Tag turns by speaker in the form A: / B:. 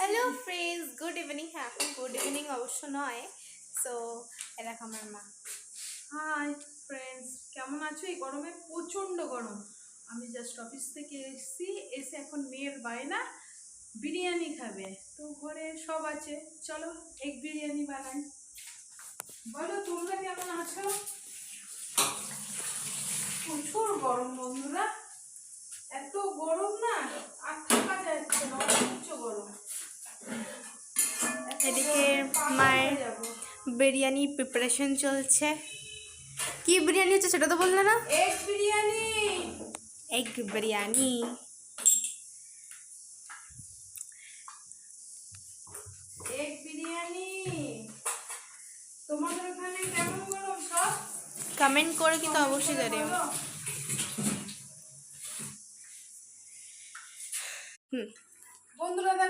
A: Hello friends, good evening. হ্যাঁ, এখন good evening অবশ্য নয়। সো এরকম আমার মা।
B: হাই ফ্রেন্ডস, কেমন আছো? এই গরমে প্রচণ্ড গরম। আমি জাস্ট অফিস থেকে এসে এখন মেয়ের বায়না বিরিয়ানি খাবে। তো ঘরে সব আছে, চলো এগ বিরিয়ানি বানাই। বলো তোমরা কেমন আছো? প্রচুর গরম বন্ধুরা, এত গরম না আর থাকা যাচ্ছে না, অসহ্য গরম।
A: এদিকে মায়ের বিরিয়ানি প্রিপারেশন চলছে। কি বিরিয়ানি হচ্ছে সেটা তো বললে না?
B: Egg biryani.
A: Egg biryani.
B: Egg biryani. তোমাদের ওখানে কেমন গরম সব?
A: কমেন্ট করে কিন্তু অবশ্যই জানিও।
B: বন্ধুরা